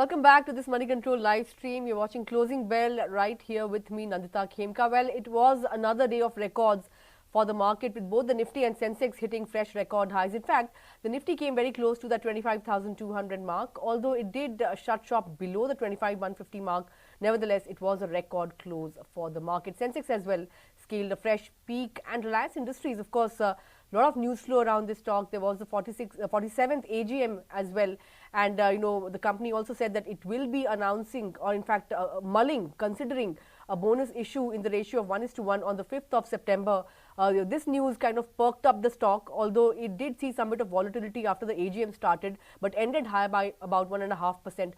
Welcome back to this Moneycontrol live stream. You're watching Closing Bell right here with me, Nandita Khemka. Well, it was another day of records for the market with both the Nifty and Sensex hitting fresh record highs. In fact, the Nifty came very close to the 25,200 mark, although it did shut shop below the 25,150 mark. Nevertheless, it was a record close for the market. Sensex as well scaled a fresh peak, and Reliance Industries, of course, lot of news flow around this stock. There was the 47th AGM as well, and the company also said that it will be announcing, or in fact considering a bonus issue in the ratio of 1:1 on the 5th of September. This news kind of perked up the stock, although it did see some bit of volatility after the AGM started, but ended high by about 1.5%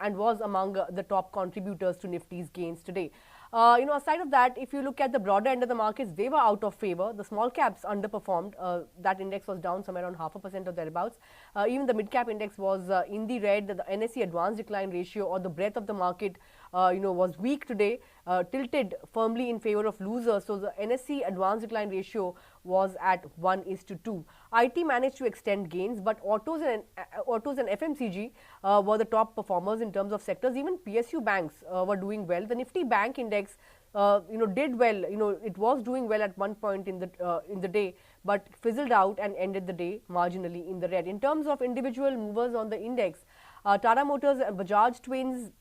and was among the top contributors to Nifty's gains today. Aside of that, if you look at the broader end of the markets, they were out of favor. The small caps underperformed. That index was down somewhere around 0.5% or thereabouts. Even the mid cap index was in the red. The NSE advanced decline ratio, or the breadth of the market, was weak today, tilted firmly in favor of losers. So the NSE advanced decline ratio was at 1:2. IT managed to extend gains, but autos and FMCG were the top performers in terms of sectors. Even PSU banks were doing well. The Nifty bank index did well. It was doing well at one point in the day, but fizzled out and ended the day marginally in the red. In terms of individual movers on the index, Tata Motors and Bajaj Twins,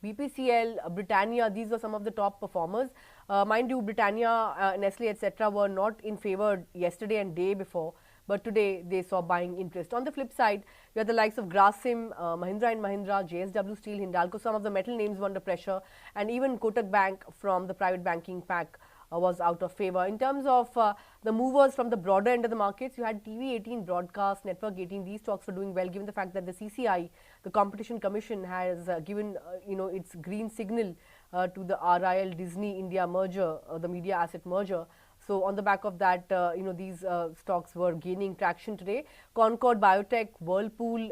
BPCL, Britannia, these were some of the top performers. Mind you, Britannia, Nestle, etc. were not in favor yesterday and day before, but today they saw buying interest. On the flip side, you had the likes of Grasim, Mahindra & Mahindra, JSW Steel, Hindalco. Some of the metal names were under pressure, and even Kotak Bank from the private banking pack was out of favor. In terms of the movers from the broader end of the markets, you had TV18, Broadcast, Network 18. These stocks were doing well, given the fact that the CCI, the Competition Commission, has given its green signal to the RIL Disney India merger, the media asset merger. So on the back of that, these stocks were gaining traction today. Concord Biotech, Whirlpool,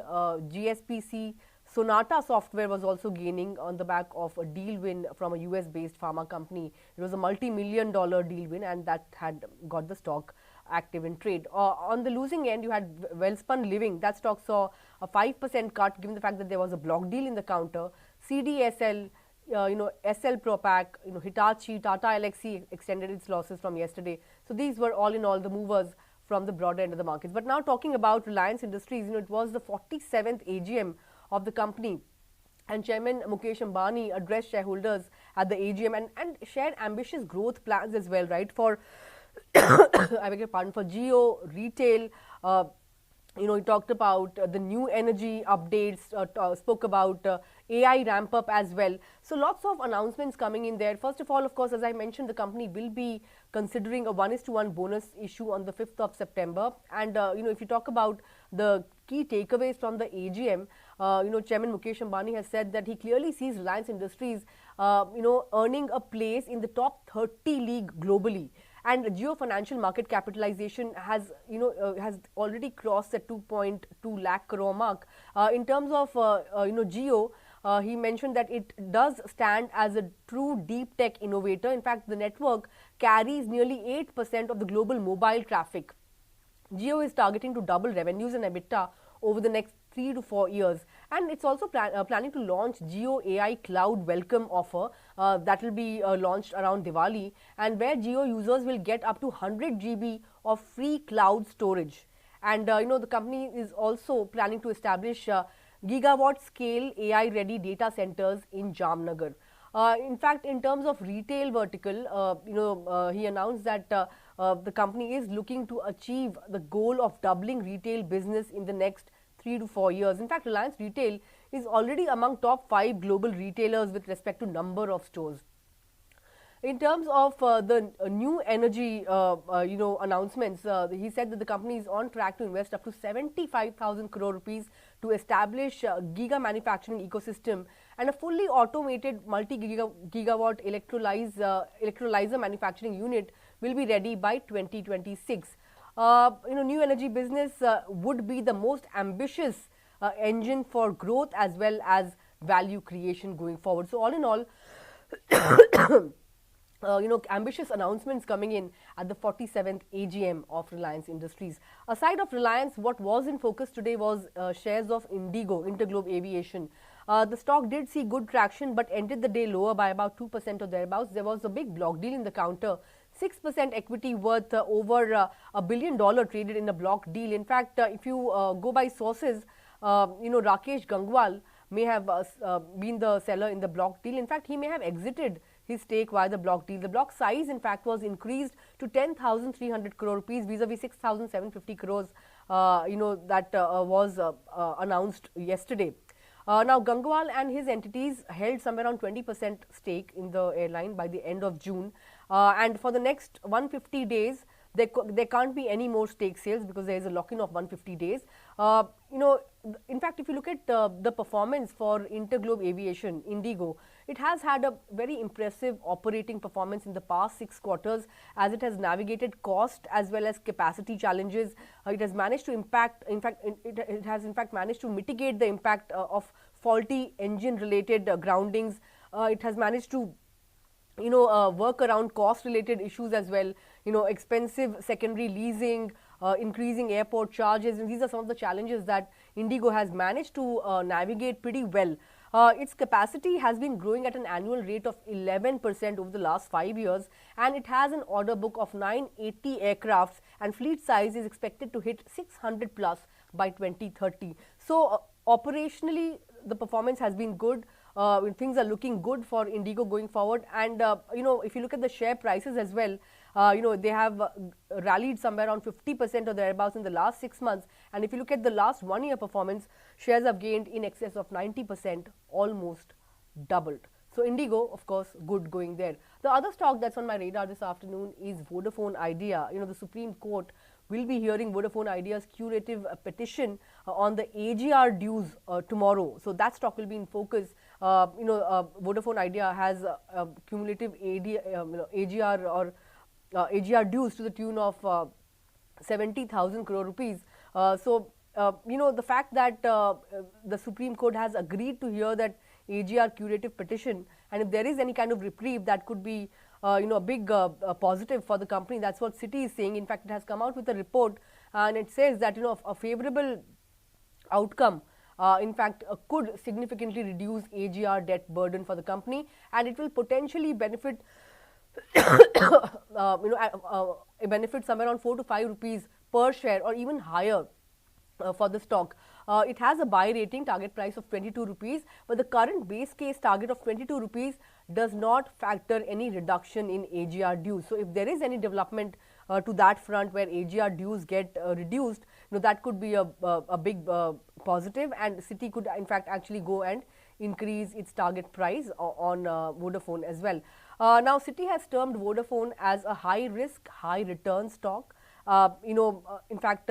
GSPC, Sonata Software was also gaining on the back of a deal win from a US-based pharma company. It was a multi-million-dollar deal win, and that had got the stock active in trade. On the losing end, you had Wellspun Living. That stock saw a 5% cut, given the fact that there was a block deal in the counter. CDSL, SL Propack, Hitachi, Tata Elxsi extended its losses from yesterday. So these were all in all the movers from the broader end of the markets. But now talking about Reliance Industries, it was the 47th AGM of the company, and Chairman Mukesh Ambani addressed shareholders at the AGM and shared ambitious growth plans as well, right? For I beg your pardon, for Jio, retail. He talked about the new energy updates, spoke about AI ramp up as well. So lots of announcements coming in there. First of all, of course, as I mentioned, the company will be considering a 1:1 bonus issue on the 5th of September. And, if you talk about the key takeaways from the AGM, Chairman Mukesh Ambani has said that he clearly sees Reliance Industries, earning a place in the top 30 league globally. And Jio financial market capitalization has already crossed the 2.2 lakh crore mark. In terms of Jio, he mentioned that it does stand as a true deep tech innovator. In fact, the network carries nearly 8% of the global mobile traffic. Jio is targeting to double revenues and EBITDA over the next 3 to 4 years, and it's also planning to launch Jio AI Cloud Welcome offer that will be launched around Diwali, and where Jio users will get up to 100 GB of free cloud storage. And the company is also planning to establish gigawatt scale AI ready data centers in Jamnagar. In fact, in terms of retail vertical, he announced that the company is looking to achieve the goal of doubling retail business in the next 3 to 4 years. In fact, Reliance Retail is already among top 5 global retailers with respect to number of stores. In terms of the new energy, announcements, he said that the company is on track to invest up to 75,000 crore rupees to establish giga manufacturing ecosystem, and a fully automated multi-gigawatt electrolyzer manufacturing unit will be ready by 2026. New energy business would be the most ambitious engine for growth as well as value creation going forward. So all in all, ambitious announcements coming in at the 47th AGM of Reliance Industries. Aside of Reliance, what was in focus today was shares of Indigo, Interglobe Aviation. The stock did see good traction but ended the day lower by about 2% or thereabouts. There was a big block deal in the counter. 6% equity worth over $1 billion traded in a block deal. In fact, if you go by sources, Rakesh Gangwal may have been the seller in the block deal. In fact, he may have exited his stake via the block deal. The block size, in fact, was increased to 10,300 crore rupees vis-a-vis 6,750 crores, that was announced yesterday. Now, Gangwal and his entities held somewhere around 20% stake in the airline by the end of June. And for the next 150 days, there can't be any more stake sales because there is a lock-in of 150 days. In fact, if you look at the performance for Interglobe Aviation, Indigo, it has had a very impressive operating performance in the past 6 quarters as it has navigated cost as well as capacity challenges. It has managed to it has in fact managed to mitigate the impact of faulty engine related groundings. It has managed to work around cost related issues as well, expensive secondary leasing, increasing airport charges, and these are some of the challenges that Indigo has managed to navigate pretty well. Its capacity has been growing at an annual rate of 11% over the last 5 years, and it has an order book of 980 aircrafts, and fleet size is expected to hit 600 plus by 2030. So operationally, the performance has been good. Things are looking good for Indigo going forward, and if you look at the share prices as well, they have rallied somewhere around 50% or thereabouts in the last 6 months, and if you look at the last 1 year performance, shares have gained in excess of 90%, almost doubled. So Indigo, of course, good going there. The other stock that's on my radar this afternoon is Vodafone Idea. The Supreme Court will be hearing Vodafone Idea's curative petition on the AGR dues tomorrow. So that stock will be in focus. Vodafone Idea has cumulative AGR or AGR dues to the tune of 70,000 crore rupees. The fact that the Supreme Court has agreed to hear that AGR curative petition, and if there is any kind of reprieve, that could be a big positive for the company. That's what Citi is saying. In fact, it has come out with a report, and it says that a favorable outcome could significantly reduce AGR debt burden for the company, and it will potentially benefit benefit somewhere around 4 to 5 rupees per share or even higher for the stock. It has a buy rating, target price of 22 rupees, but the current base case target of 22 rupees does not factor any reduction in AGR dues. So if there is any development to that front where AGR dues get reduced, that could be a big positive, and Citi could in fact actually go and increase its target price on Vodafone as well. Now, Citi has termed Vodafone as a high risk, high return stock. In fact,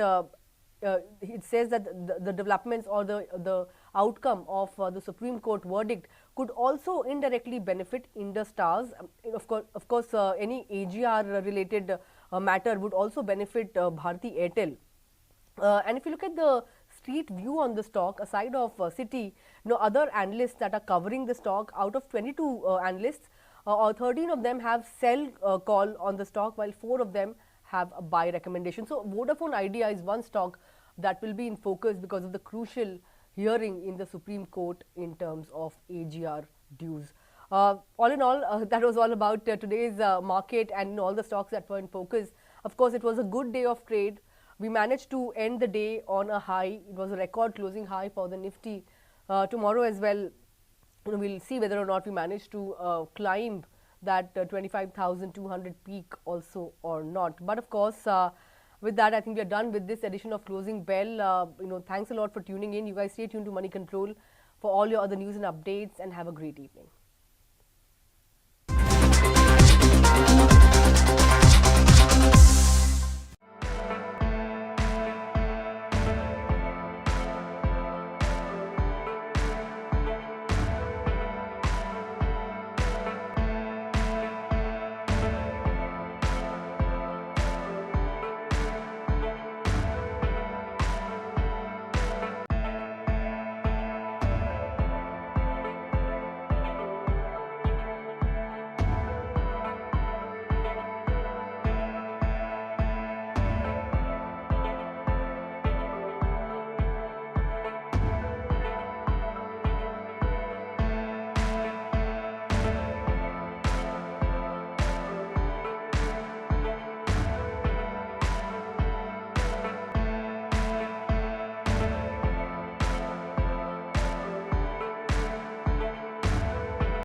it says that the developments or the outcome of the Supreme Court verdict could also indirectly benefit Indus Towers. Of course, any AGR related matter would also benefit Bharti Airtel. And if you look at the street view on the stock, aside of Citi, other analysts that are covering the stock, out of 22 analysts, 13 of them have sell call on the stock, while 4 of them have a buy recommendation. So Vodafone Idea is one stock that will be in focus because of the crucial hearing in the Supreme Court in terms of AGR dues. All in all, that was all about today's market and all the stocks that were in focus. Of course, it was a good day of trade. We managed to end the day on a high. It was a record closing high for the Nifty. Tomorrow as well, we'll see whether or not we manage to climb that 25,200 peak also or not. But of course, with that, I think we are done with this edition of Closing Bell. Thanks a lot for tuning in. You guys stay tuned to Money Control for all your other news and updates, and have a great evening.